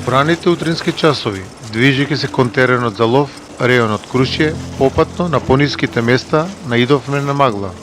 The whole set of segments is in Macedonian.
Во раните утрински часови, движејќи се кон теренот за лов, рејонот Крушје, попатно на пониските места наидовме на магла.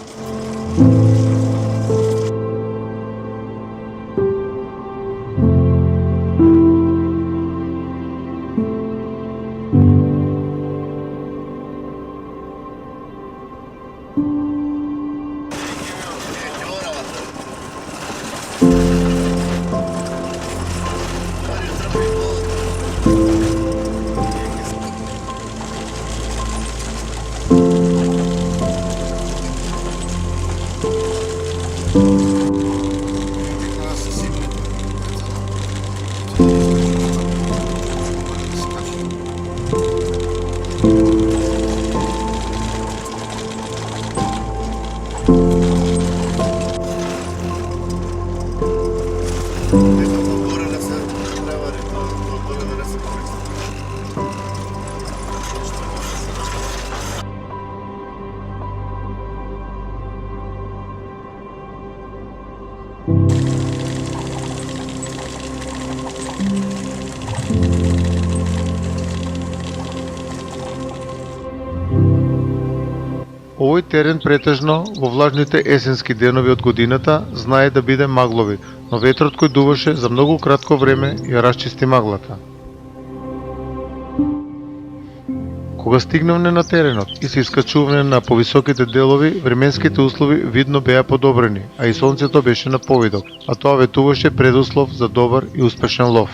Овој терен претежно во влажните есенски денови од годината знае да биде маглови, но ветрот кој дуваше за многу кратко време ја расчисти маглата. Кога стигнавме на теренот и се искачуваме на повисоките делови, временските услови видно беа подобрени, а и сонцето беше на повидок, а тоа ветуваше предуслов за добар и успешен лов.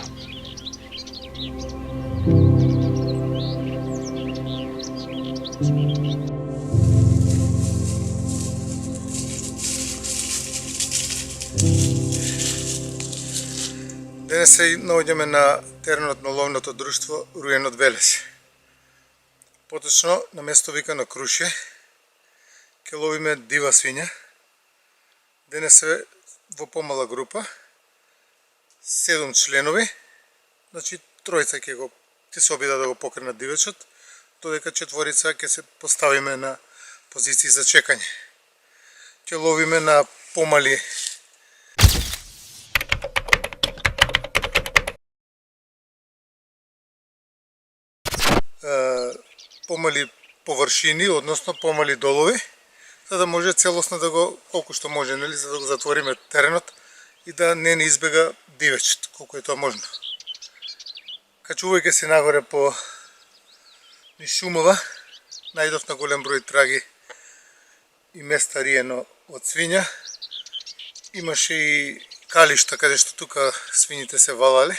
Денес се наоѓаме на теренот на ловното друштво Рујенот Велес. Поточно на место викано Крушје ќе ловиме дива свиња. Денес се во помала група, 7 членови, значи тројца ќе се обидат да го покренат дивечот, додека четворица ќе се поставиме на позиции за чекање. Ќе ловиме на помали површини, односно помали долови, за да може целосно да го, колку што може, нели, за да го затвориме теренот и да не избега дивечот, колку е тоа можно. Качувајќи се нагоре по низ шумова, најдов на голем број траги и места риено од свиња. Имаше и калишта каде што тука свињите се валале.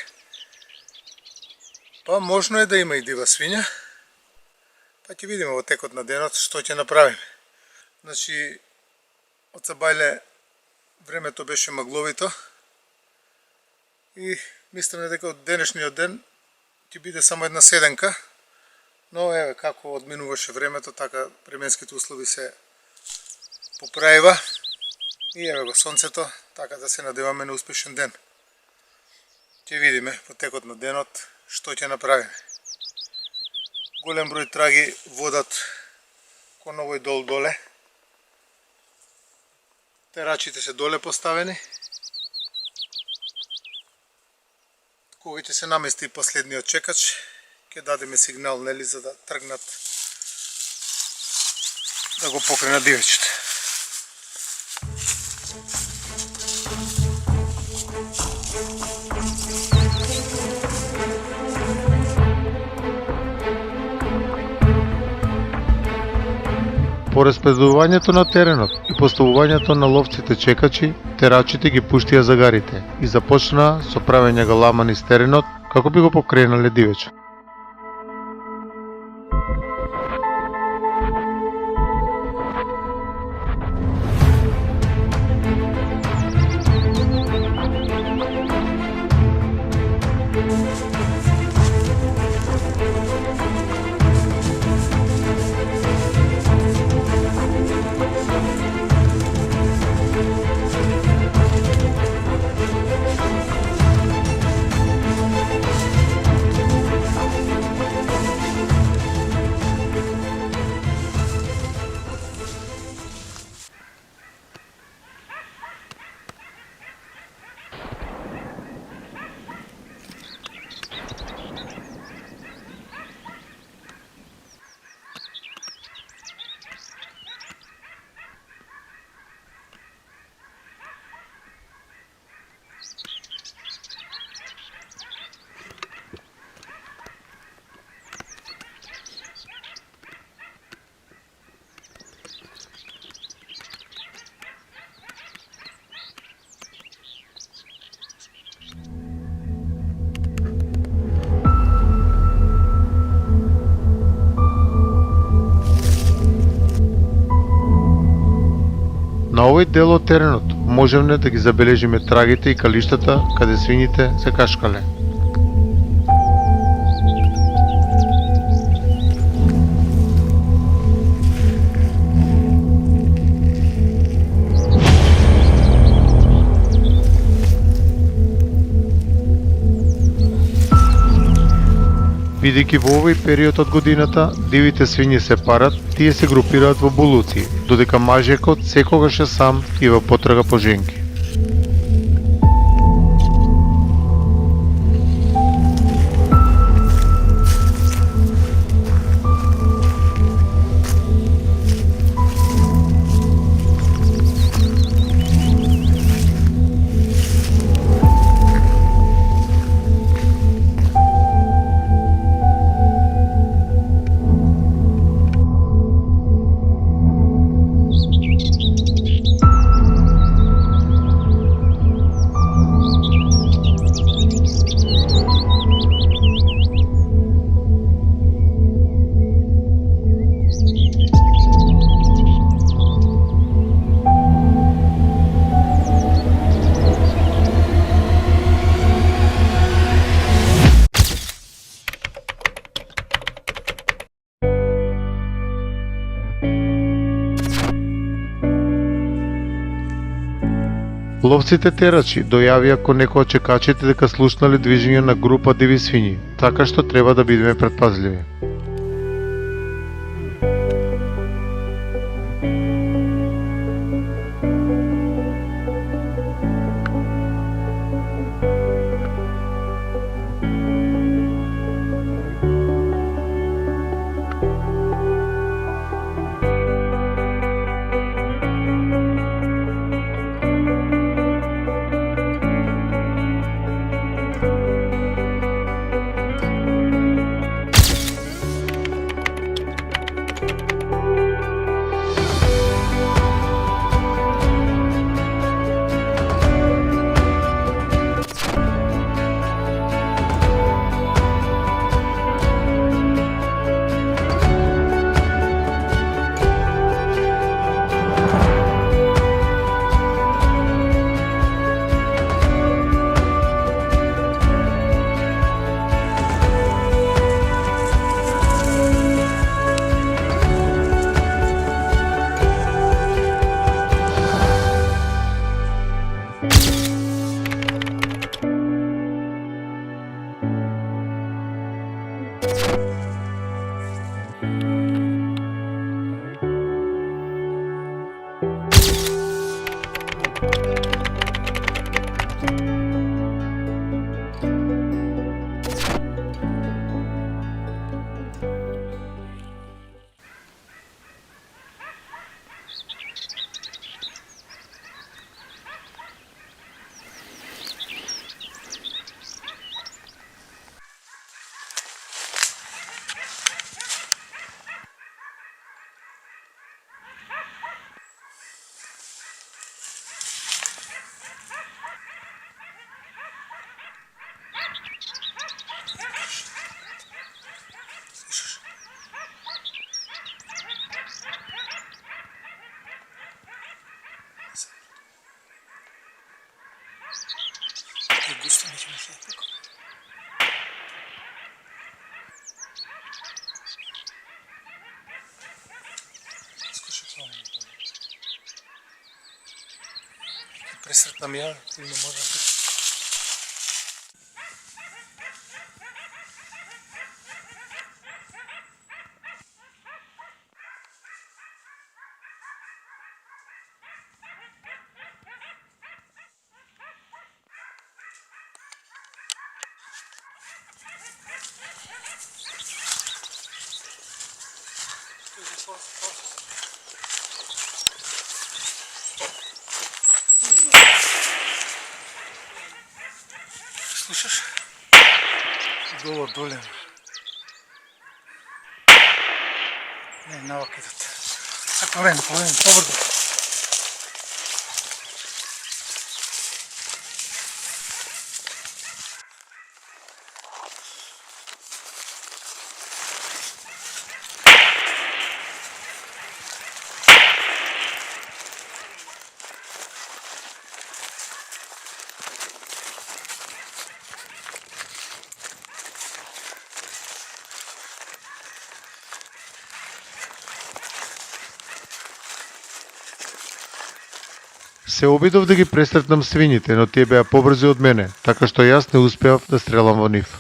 Па можно е да има и дива свиња. Па ќе видиме во текот на денот што ќе направиме. Значи, од Сабајле времето беше магловито и мислиме дека од денешниот ден ќе биде само една седенка, но еве како одминуваше времето, така временските услови се поправива и еве го сонцето, така да се надеваме на успешен ден. Ќе видиме во текот на денот што ќе направиме. Голем број траги водат кон овој дол доле. Терачите се доле поставени. Кога ќе се намести последниот чекач, ќе дадеме сигнал, нели, за да тргнат да го покренат дивечот. По распределувањето на теренот и поставувањето на ловците чекачи, терачите ги пуштија загарите и започнаа со правење галама низ теренот како би го покренале дивечот. На овој дел од теренот можеме да ги забележиме трагите и калиштата каде свињите се кашкале. Бидејќи во овој период од годината дивите свињи се парат, тие се групираат во булуци, додека мажјакот секогаш е сам и во потрага по женки. Ловците терачи дојавија кон некој од чекачите дека слушнале движење на група диви свињи, така што треба да бидеме претпазливи. Густо неćemo sve tako. Скушай това ми да. Пресретнам ја, кој не може да. Слушаш? Долу долем. Не, навак идат. Сега поведем, побрзо. Се обидов да ги пресретнам свињите, но тие беа побрзи од мене, така што јас не успеав да стрелам во нив.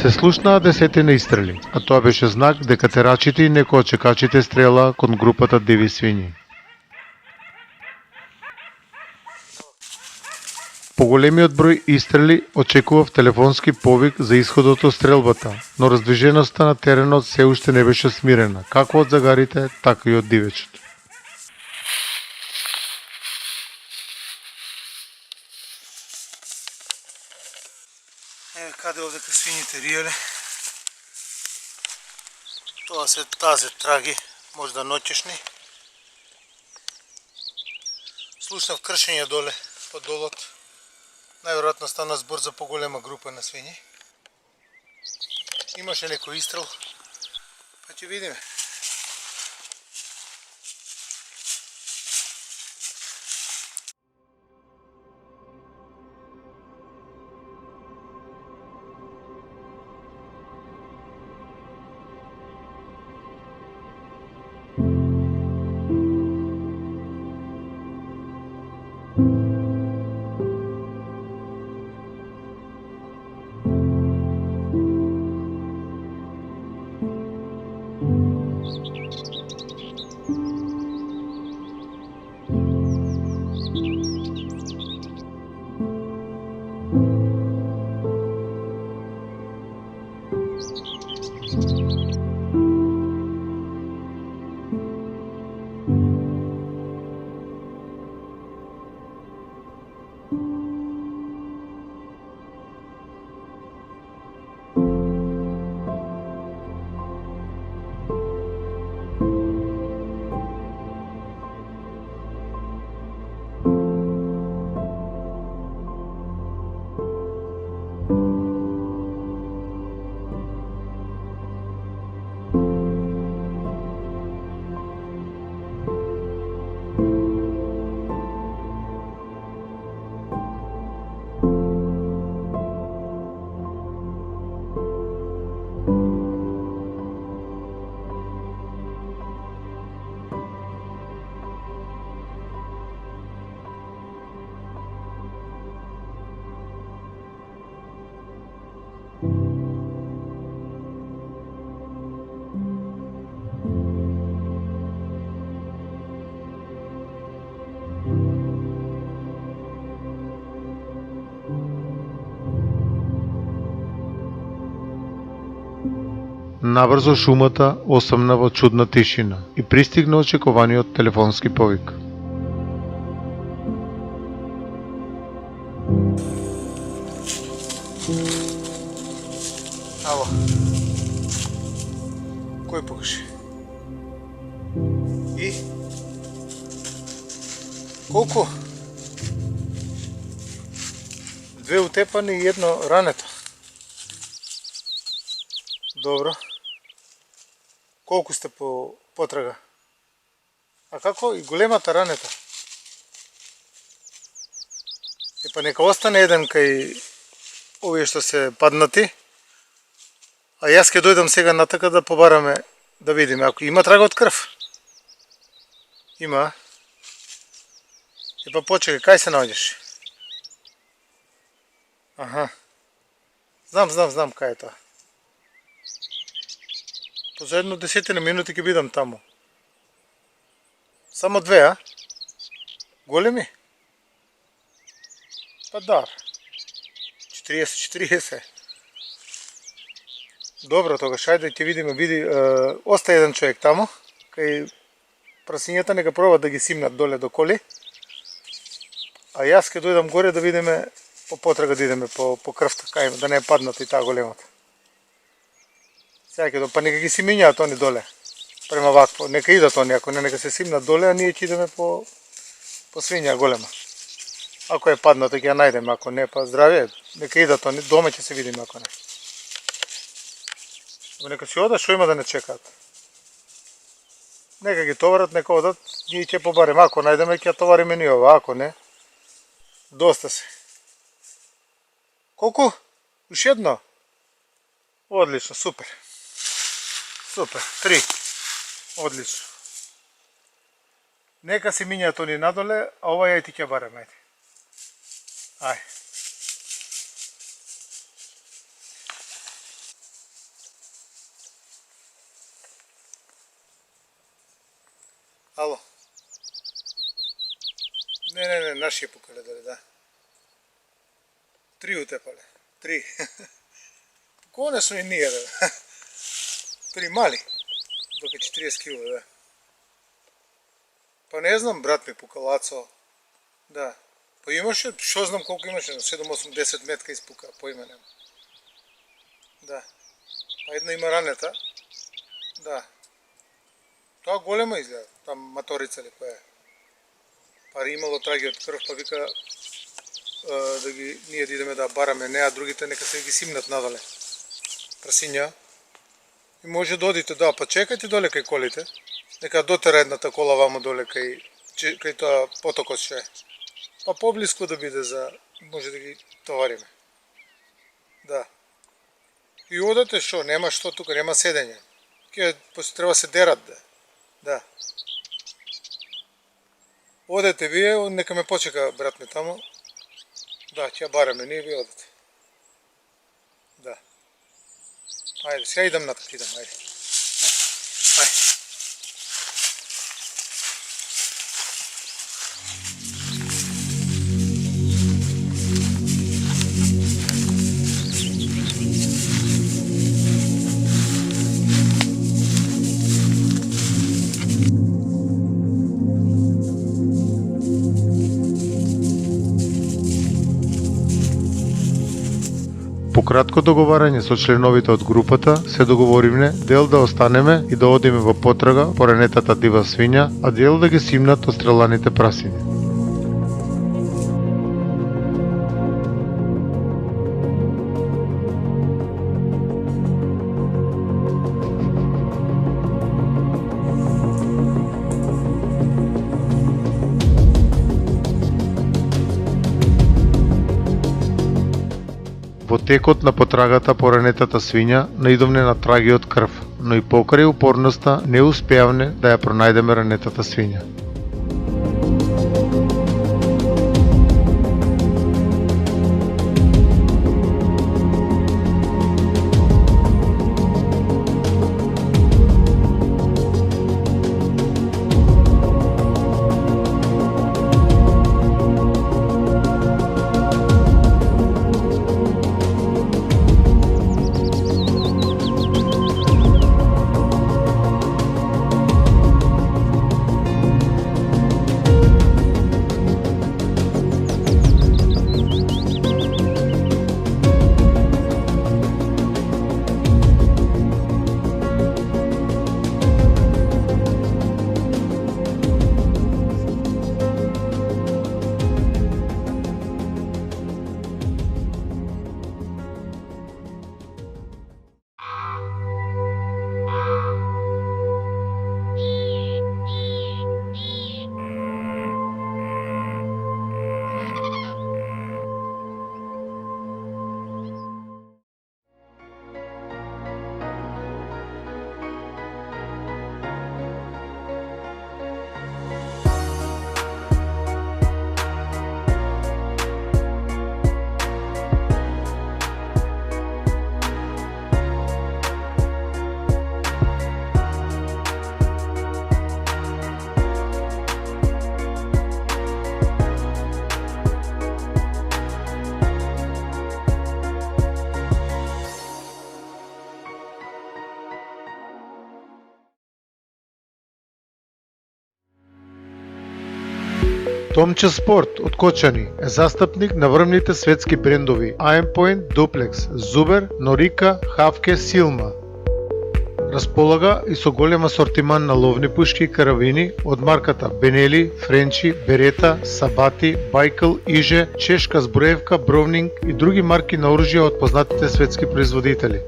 Се слушнаа десетина истрели, а тоа беше знак дека терачите и некои од чекачите стрелаа кон групата диви свињи. По големиот број истрели очекував телефонски повик за исходот од стрелбата, но раздвиженоста на теренот се уште не беше смирена, како од загарите, така и од дивечот. Еве каде овдека свињите риеле. Тоа се тазе траги, можда ноќешни. Слушнав кршење доле, под долот. Најверојатно стана збор за поголема група на свињи. Имаше некој истрел, па ќе видиме. Набрзо шумата осамна во чудна тишина и пристигна очекуваниот телефонски повик. Ало. Кој покажи? И? Колку? 2 утепани и 1 рането. Добро. Колку сте по потрага? А како и големата ранета? Па нека остане еден кај овие што се паднати. А јас ќе дојдам сега натака да побараме, да видиме ако има трага од крв. Има. Па почекај, кај се наоѓаш? Аха. Знам кај е тоа. По за едно 10 минути ќе бидам таму. Само 2, а? Големи? Па да. 40. Добро, тогаш ајде ќе видиме, остаje еден човек таму, кај прасињата нека пробат да ги симнат доле до коли. А јас ќе дојдам горе да видиме по потрага да идеме по крвта, кај да не е падната и таа големата. Сега ќе па нека ги симињаат они доле. Према вакво, нека идат они, ако не нека се симнат доле, а ние ќе идеме по свиња голема. Ако е падната ќе ја најдеме, ако не па здравје, нека идат они, дома ќе се видиме ако не. Нека си одат, што има да не чекаат. Нека ги товарат, нека одат, ние ќе побарем. Ако најдеме, ќе товариме ни ова, ако не, доста се. Колку? Уште едно? Одлично, супер. Супер, 3. Одлично. Нека се минјаат они надоле, а ова ја и ти ќе барем, ајде. Ај. Ало. Не, наши покале дали, да. 3 утепале. 3. Конечно и ние, да. 3 мали. Дока 40 кг, да. Па не знам, брат ми пукалацо. Да. Па имаше, шо знам колку имаше, 7-8-10 метка испука, поиме нема. Да. Па една има ранета. Да. Тоа голема изгледа, там маторица ли која е. Па имало траги од крв, па вика да ги ние да идеме да бараме, не, а другите нека се ги симнат надоле. Прасиња. И може да одите, да, па чекајте доле кај колите. Нека дотера едната кола вамо доле кај тоа потокот што е. Па поблиску да биде за може да ги товариме. Да. И одете што, нема што тука, нема седење. Ке треба се дерат, да. Да. Одете вие, нека ме почека брат ми таму. Да, ќе ја бараме, ние вие одете. Да. Ајде, сега идам натак, ајде. Ајде. По кратко договарање со членовите од групата, се договоривме дел да останеме и да одиме во потрага по ранетата дива свиња, а дел да ги симнат отстреланите прасиња. Во текот на потрагата по ранетата свиња наидовне на траги од крв, но и покрај упорноста не успеавме да ја пронајдеме ранетата свиња. Томче Спорт од Кочани е застапник на врвните светски брендови Aimpoint, Duplex, Zuber, Norica, Havke, Silma. Располага и со голем асортиман на ловни пушки и карабини од марката Benelli, Frenchi, Beretta, Sabati, Baikal, Iže, чешка зброевка, Browning и други марки на оружје од познатите светски производители.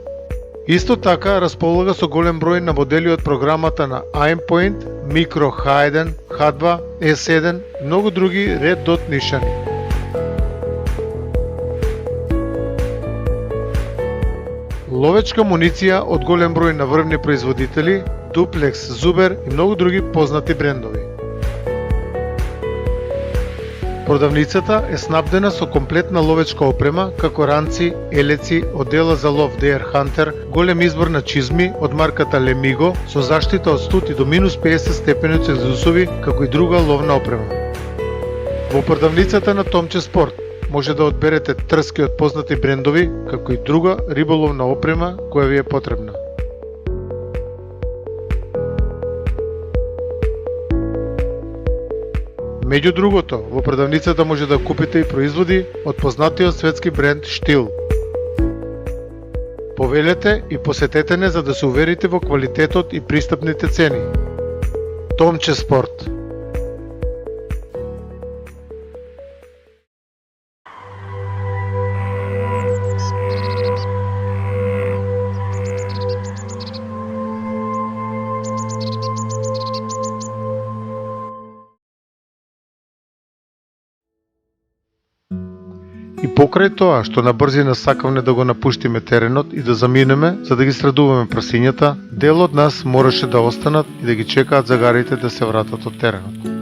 Исто така располага со голем број на модели од програмата на Aimpoint, Micro H1, H2, S1 и многу други Red Dot нишани. Ловечка муниција од голем број на врвни производители, Duplex, Zuber и многу други познати брендови. Продавницата е снабдена со комплетна ловечка опрема, како ранци, елеци, одела за лов Deer Hunter, голем избор на чизми од марката Lemigo со заштита од 100 до минус 50 степени Целзиусови, како и друга ловна опрема. Во продавницата на Томче Спорт може да одберете трски од познати брендови, како и друга риболовна опрема која ви е потребна. Меѓу другото, во продавницата може да купите и производи од познатиот светски бренд Штил. Повелете и посетете не за да се уверите во квалитетот и пристапните цени. Томче Спорт. И покрај тоа што на брзина сакавме да го напуштиме теренот и да заминеме за да ги средуваме прасињата, дел од нас мораше да останат и да ги чекаат загарите да се вратат од теренот.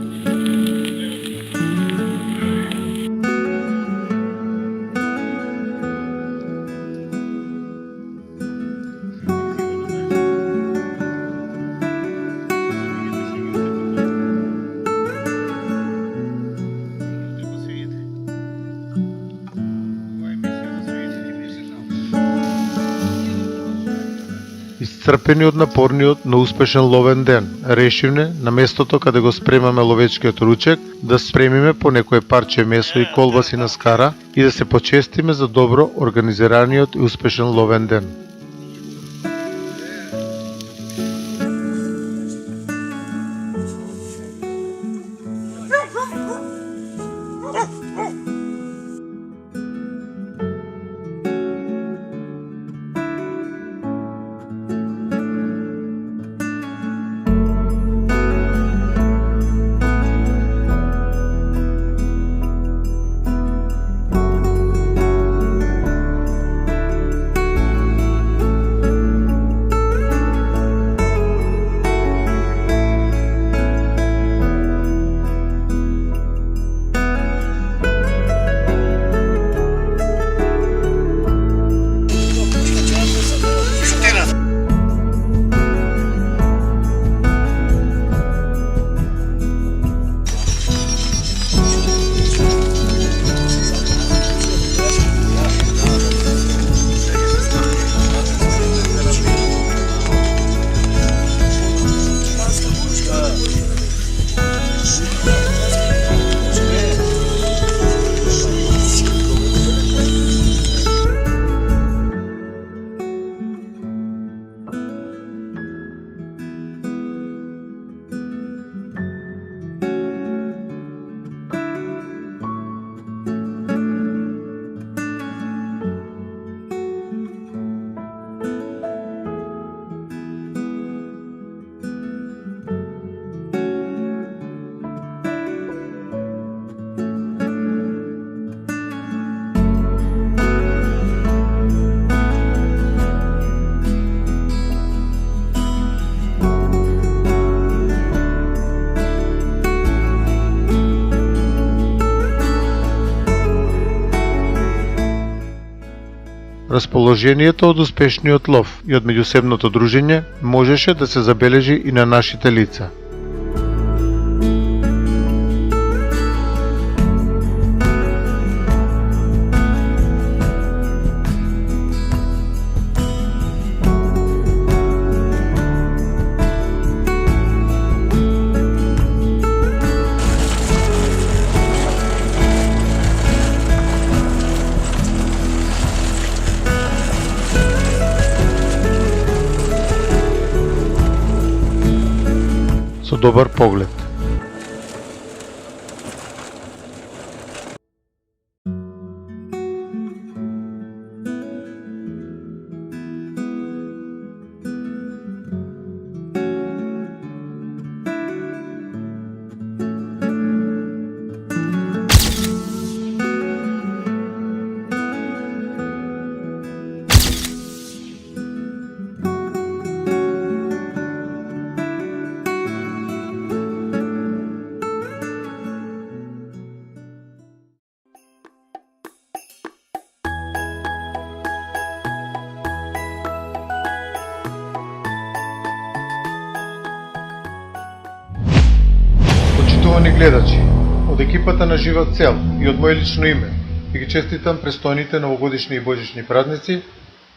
Исцрпени од напорниот, но успешен ловен ден, решивме на местото каде го спремаме ловечкиот ручек да спремиме по некое парче месо и колбаси на скара и да се почестиме за добро организираниот и успешен ловен ден. Расположението од успешниот лов и од меѓусебното дружење можеше да се забележи и на нашите лица. со добар поглед. Почитувани гледачи, од екипата на Жива цел и од моје лично име, ви ги честитам престојните новогодишни и божични празници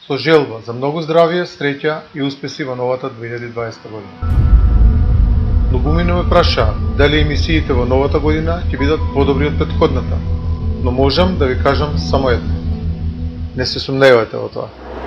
со желба за многу здравје, среќа и успеси во новата 2020 година. Многумина ме прашаа дали емисиите во новата година ќе бидат подобри од претходната, но можам да ви кажам само едно. Не се сумневајте во тоа.